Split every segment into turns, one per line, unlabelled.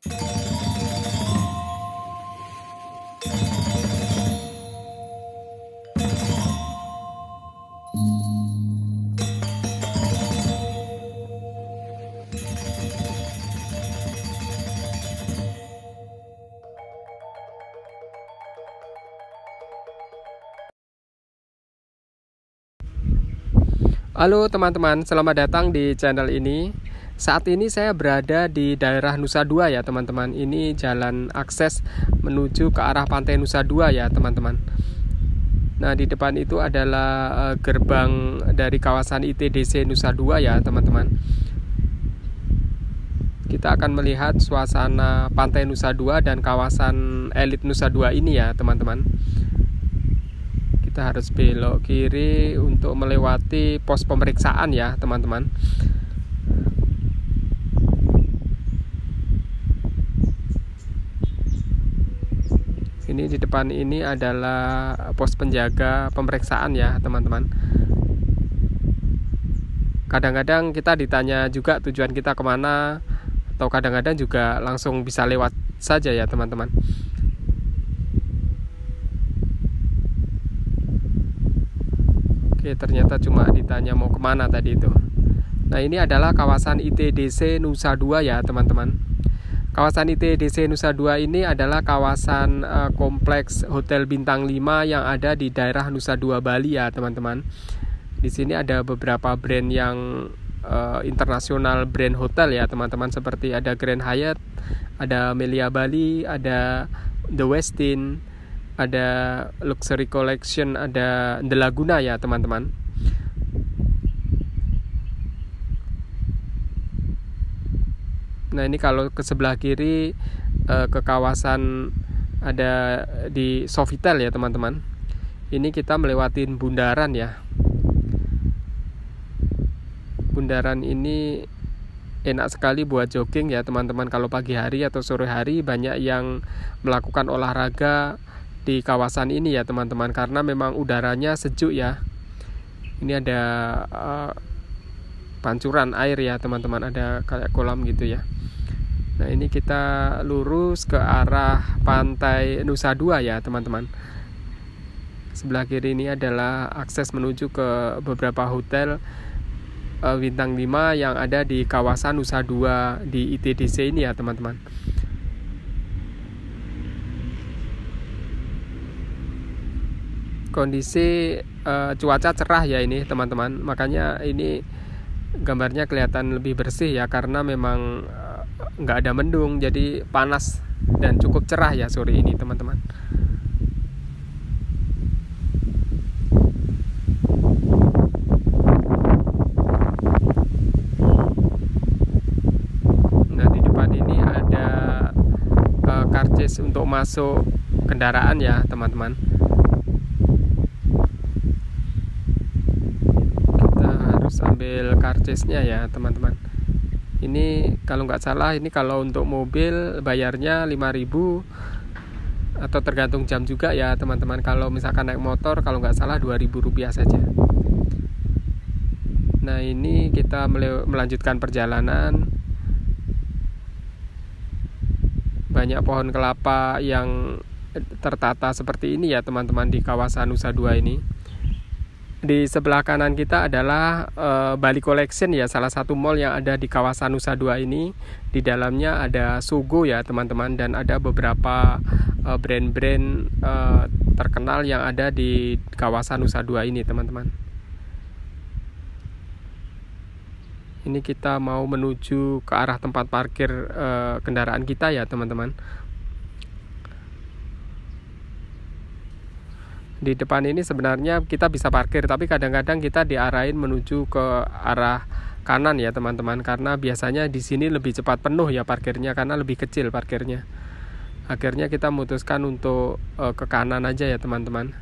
Halo teman-teman, selamat datang di channel ini. Saat ini saya berada di daerah Nusa Dua ya teman-teman. Ini jalan akses menuju ke arah pantai Nusa Dua ya teman-teman. Nah, di depan itu adalah gerbang dari kawasan ITDC Nusa Dua ya teman-teman. Kita akan melihat suasana pantai Nusa Dua dan kawasan elit Nusa Dua ini ya teman-teman. Kita harus belok kiri untuk melewati pos pemeriksaan ya teman-teman. Ini di depan ini adalah pos penjaga pemeriksaan ya teman-teman. Kadang-kadang kita ditanya juga tujuan kita kemana, atau kadang-kadang juga langsung bisa lewat saja ya teman-teman. Oke, ternyata cuma ditanya mau kemana tadi itu. Nah, ini adalah kawasan ITDC Nusa Dua ya teman-teman. Kawasan ITDC Nusa Dua ini adalah kawasan kompleks Hotel Bintang 5 yang ada di daerah Nusa Dua, Bali ya teman-teman. Di sini ada beberapa brand yang internasional, brand hotel ya teman-teman, seperti ada Grand Hyatt, ada Melia Bali, ada The Westin, ada Luxury Collection, ada The Laguna ya teman-teman. Nah, ini kalau ke sebelah kiri ke kawasan ada di Sofitel ya teman-teman. Ini kita melewatin bundaran ya. Bundaran ini enak sekali buat jogging ya teman-teman. Kalau pagi hari atau sore hari banyak yang melakukan olahraga di kawasan ini ya teman-teman, karena memang udaranya sejuk ya. Ini ada pancuran air ya teman-teman, ada kayak kolam gitu ya. Nah, ini kita lurus ke arah pantai Nusa Dua ya teman-teman. Sebelah kiri ini adalah akses menuju ke beberapa hotel bintang 5 yang ada di kawasan Nusa Dua di ITDC ini ya teman-teman. Kondisi cuaca cerah ya ini teman-teman, makanya ini gambarnya kelihatan lebih bersih ya, karena memang nggak ada mendung, jadi panas dan cukup cerah ya sore ini teman-teman. Nah, di depan ini ada karcis untuk masuk kendaraan ya teman-teman. Ambil karcisnya ya teman-teman. Ini kalau nggak salah, ini kalau untuk mobil bayarnya 5.000 atau tergantung jam juga ya teman-teman. Kalau misalkan naik motor, kalau nggak salah 2.000 rupiah saja. Nah, ini kita melanjutkan perjalanan. Banyak pohon kelapa yang tertata seperti ini ya teman-teman di kawasan Nusa Dua ini. Di sebelah kanan kita adalah Bali Collection ya, salah satu mall yang ada di kawasan Nusa Dua ini. Di dalamnya ada Sogo ya teman-teman, dan ada beberapa brand-brand terkenal yang ada di kawasan Nusa Dua ini teman-teman. Ini kita mau menuju ke arah tempat parkir kendaraan kita ya teman-teman. Di depan ini sebenarnya kita bisa parkir, tapi kadang-kadang kita diarahin menuju ke arah kanan ya teman-teman, karena biasanya di sini lebih cepat penuh ya parkirnya, karena lebih kecil parkirnya. Akhirnya kita memutuskan untuk ke kanan aja ya teman-teman.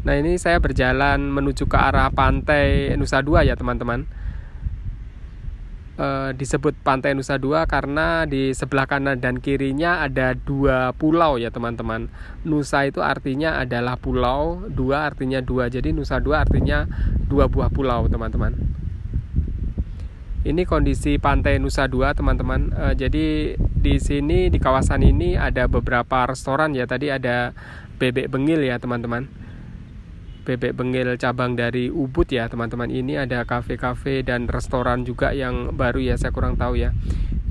Nah, ini saya berjalan menuju ke arah pantai Nusa Dua ya teman-teman. Disebut pantai Nusa Dua karena di sebelah kanan dan kirinya ada dua pulau ya teman-teman. Nusa itu artinya adalah pulau, Dua artinya dua, jadi Nusa Dua artinya dua buah pulau teman-teman. Ini kondisi pantai Nusa Dua, teman-teman. Jadi di sini di kawasan ini ada beberapa restoran ya. Tadi ada Bebek Bengil ya, teman-teman. Bebek Bengil cabang dari Ubud ya, teman-teman. Ini ada kafe-kafe dan restoran juga yang baru ya, saya kurang tahu ya.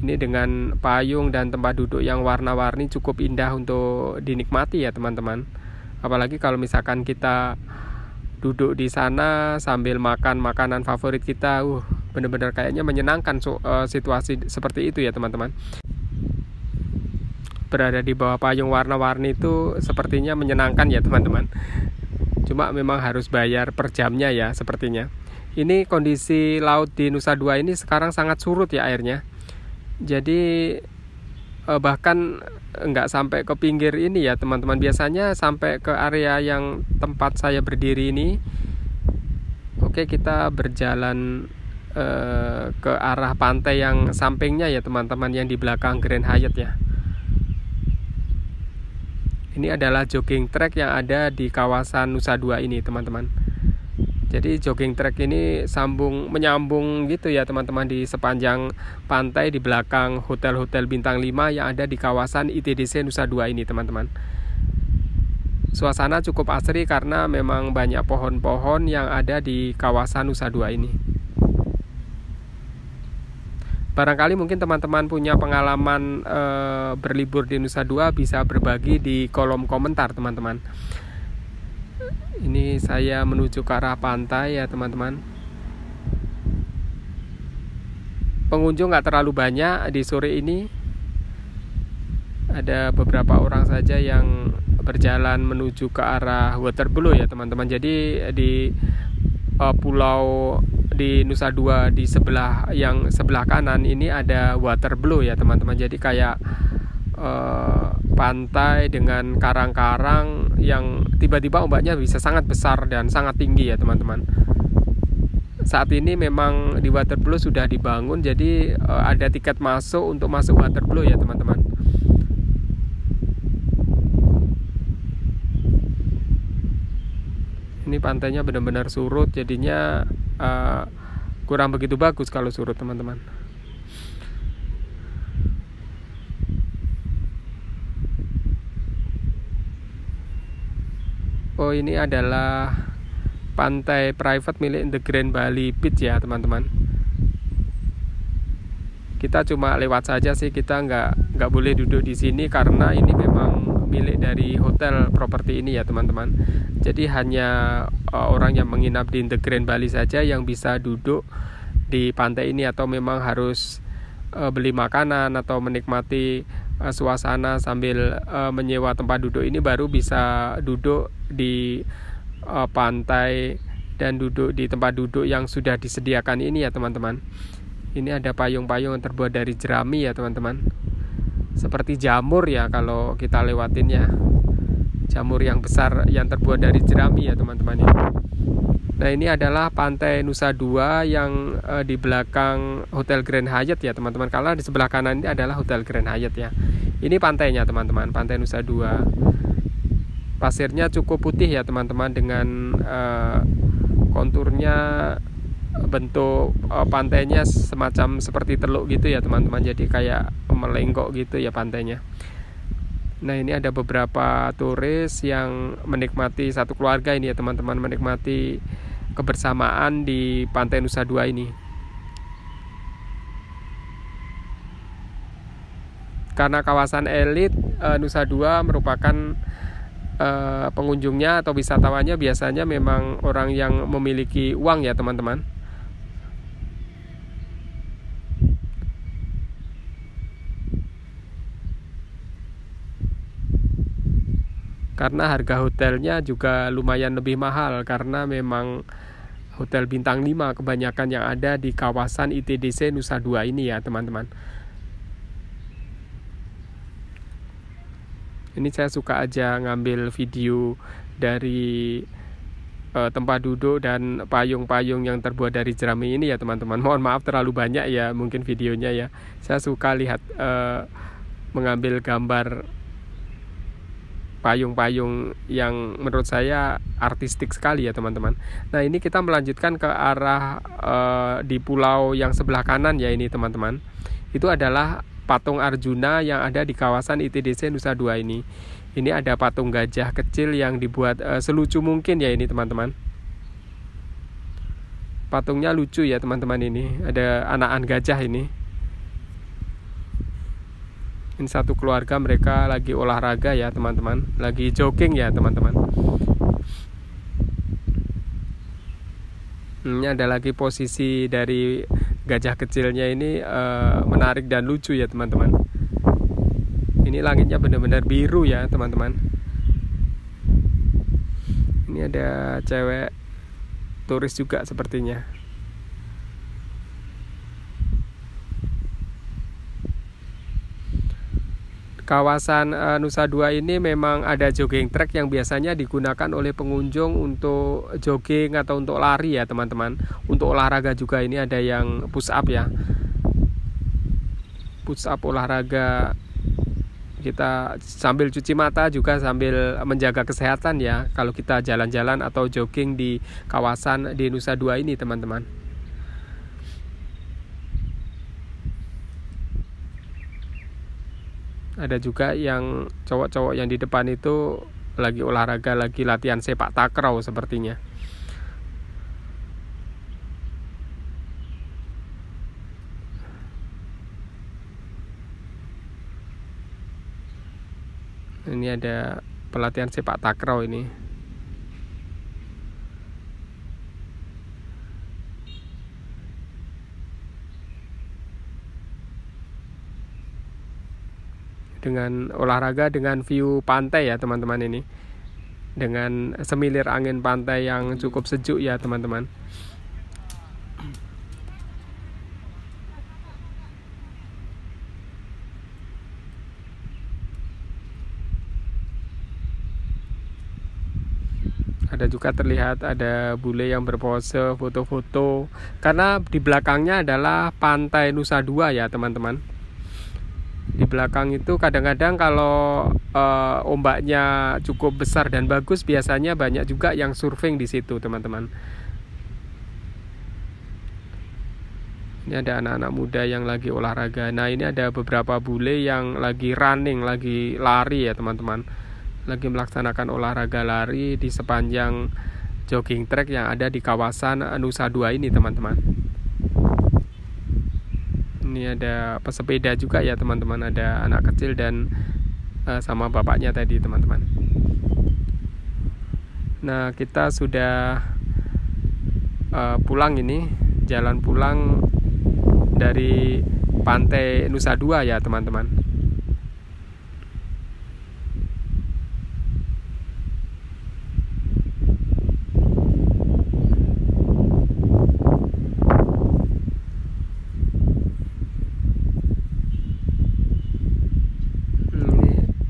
Ini dengan payung dan tempat duduk yang warna-warni cukup indah untuk dinikmati ya, teman-teman. Apalagi kalau misalkan kita duduk di sana sambil makan makanan favorit kita, bener-bener kayaknya menyenangkan situasi seperti itu ya, teman-teman. Berada di bawah payung warna-warni itu sepertinya menyenangkan ya, teman-teman. Cuma memang harus bayar per jamnya ya, sepertinya. Ini kondisi laut di Nusa Dua ini sekarang sangat surut ya airnya. Jadi bahkan nggak sampai ke pinggir ini ya, teman-teman. Biasanya sampai ke area yang tempat saya berdiri ini. Oke, kita berjalan ke arah pantai yang sampingnya ya, teman-teman, yang di belakang Grand Hyatt ya. Ini adalah jogging track yang ada di kawasan Nusa Dua ini, teman-teman. Jadi jogging track ini menyambung gitu ya, teman-teman, di sepanjang pantai di belakang hotel-hotel bintang 5 yang ada di kawasan ITDC Nusa Dua ini, teman-teman. Suasana cukup asri karena memang banyak pohon-pohon yang ada di kawasan Nusa Dua ini. Barangkali mungkin teman-teman punya pengalaman berlibur di Nusa Dua, bisa berbagi di kolom komentar, teman-teman. Ini saya menuju ke arah pantai ya, teman-teman. Pengunjung nggak terlalu banyak di sore ini. Ada beberapa orang saja yang berjalan menuju ke arah Waterblow ya, teman-teman. Jadi di pulau di Nusa Dua di sebelah kanan ini ada Waterblow ya, teman-teman. Jadi kayak pantai dengan karang-karang yang tiba-tiba ombaknya bisa sangat besar dan sangat tinggi ya, teman-teman. Saat ini memang di Waterblow sudah dibangun, jadi ada tiket masuk untuk masuk Waterblow ya, teman-teman. Ini pantainya benar-benar surut, jadinya kurang begitu bagus kalau surut, teman-teman. Oh, ini adalah pantai private milik The Grand Bali Beach ya, teman-teman. Kita cuma lewat saja sih, kita nggak boleh duduk di sini karena ini memang milik dari hotel properti ini ya, teman-teman. Jadi hanya orang yang menginap di The Grand Bali saja yang bisa duduk di pantai ini, atau memang harus beli makanan atau menikmati suasana sambil menyewa tempat duduk ini baru bisa duduk di pantai dan duduk di tempat duduk yang sudah disediakan ini ya, teman-teman. Ini ada payung-payung yang terbuat dari jerami ya, teman-teman. Seperti jamur ya kalau kita lewatin ya. Jamur yang besar yang terbuat dari jerami ya, teman-teman ya. Nah, ini adalah pantai Nusa Dua yang di belakang Hotel Grand Hyatt ya, teman-teman. Karena di sebelah kanan ini adalah Hotel Grand Hyatt ya. Ini pantainya, teman-teman, pantai Nusa Dua. Pasirnya cukup putih ya, teman-teman, dengan konturnya, bentuk pantainya semacam seperti teluk gitu ya, teman-teman. Jadi kayak melengkok gitu ya pantainya. Nah, ini ada beberapa turis yang menikmati, satu keluarga ini ya, teman-teman, menikmati kebersamaan di pantai Nusa Dua ini. Karena kawasan elit Nusa Dua merupakan pengunjungnya atau wisatawannya biasanya memang orang yang memiliki uang ya, teman-teman. Karena harga hotelnya juga lumayan lebih mahal, karena memang hotel bintang 5 kebanyakan yang ada di kawasan ITDC Nusa Dua ini ya, teman-teman. Ini saya suka aja ngambil video dari tempat duduk dan payung-payung yang terbuat dari jerami ini ya, teman-teman. Mohon maaf terlalu banyak ya mungkin videonya ya. Saya suka lihat mengambil gambar payung-payung yang menurut saya artistik sekali ya teman-teman. Nah ini kita melanjutkan ke arah di pulau yang sebelah kanan ya ini teman-teman. Itu adalah patung Arjuna yang ada di kawasan ITDC Nusa Dua ini. Ini ada patung gajah kecil yang dibuat selucu mungkin ya ini teman-teman. Patungnya lucu ya teman-teman ini. Ada anakan gajah ini. Ini satu keluarga, mereka lagi olahraga ya teman-teman, lagi jogging ya teman-teman. Ini ada lagi posisi dari gajah kecilnya ini menarik dan lucu ya teman-teman. Ini langitnya benar-benar biru ya teman-teman. Ini ada cewek turis juga sepertinya. Kawasan Nusa Dua ini memang ada jogging track yang biasanya digunakan oleh pengunjung untuk jogging atau untuk lari ya teman-teman. Untuk olahraga juga ini ada yang push up ya. Push up olahraga, kita sambil cuci mata juga sambil menjaga kesehatan ya. Kalau kita jalan-jalan atau jogging di kawasan di Nusa Dua ini teman-teman. Ada juga yang cowok-cowok yang di depan itu lagi olahraga, lagi latihan sepak takraw sepertinya. Ini ada pelatihan sepak takraw ini. Dengan olahraga dengan view pantai ya teman-teman ini, dengan semilir angin pantai yang cukup sejuk ya teman-teman. Ada juga terlihat ada bule yang berpose foto-foto, karena di belakangnya adalah pantai Nusa Dua ya teman-teman. Di belakang itu kadang-kadang kalau ombaknya cukup besar dan bagus, biasanya banyak juga yang surfing di situ teman-teman. Ini ada anak-anak muda yang lagi olahraga. Nah ini ada beberapa bule yang lagi running, lagi lari ya teman-teman. Lagi melaksanakan olahraga lari di sepanjang jogging track yang ada di kawasan Nusa Dua ini teman-teman. Ini ada pesepeda juga ya teman-teman, ada anak kecil dan sama bapaknya tadi teman-teman. Nah kita sudah pulang ini, jalan pulang dari pantai Nusa Dua ya teman-teman.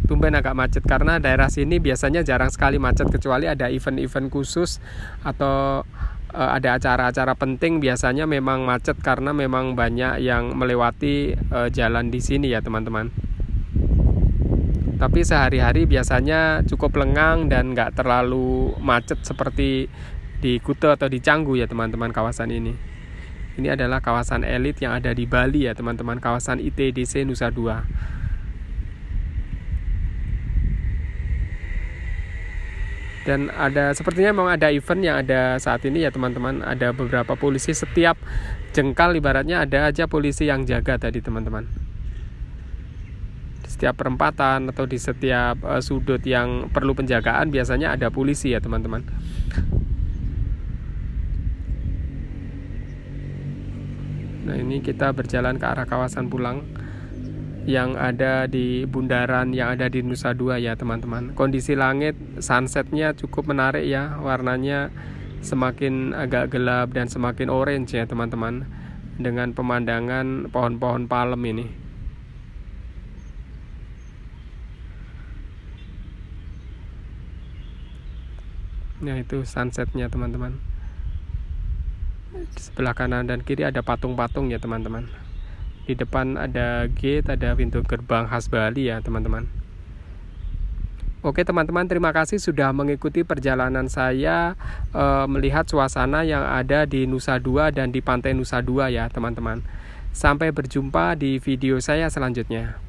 Tumben agak macet karena daerah sini biasanya jarang sekali macet, kecuali ada event-event khusus atau ada acara-acara penting, biasanya memang macet karena memang banyak yang melewati jalan di sini ya teman-teman. Tapi sehari-hari biasanya cukup lengang dan nggak terlalu macet seperti di Kuta atau di Canggu ya teman-teman kawasan ini. Ini adalah kawasan elit yang ada di Bali ya teman-teman, kawasan ITDC Nusa Dua. Dan ada sepertinya memang ada event yang ada saat ini ya teman-teman. Ada beberapa polisi, setiap jengkal ibaratnya ada aja polisi yang jaga tadi teman-teman. Di setiap perempatan atau di setiap sudut yang perlu penjagaan biasanya ada polisi ya teman-teman. Nah ini kita berjalan ke arah kawasan pulang yang ada di bundaran yang ada di Nusa Dua ya teman-teman. Kondisi langit sunsetnya cukup menarik ya, warnanya semakin agak gelap dan semakin orange ya teman-teman, dengan pemandangan pohon-pohon palem ini. Nah itu sunsetnya teman-teman. Di sebelah kanan dan kiri ada patung-patung ya teman-teman. Di depan ada gate, ada pintu gerbang khas Bali ya teman-teman. Oke teman-teman, terima kasih sudah mengikuti perjalanan saya melihat suasana yang ada di Nusa Dua dan di Pantai Nusa Dua ya teman-teman. Sampai berjumpa di video saya selanjutnya.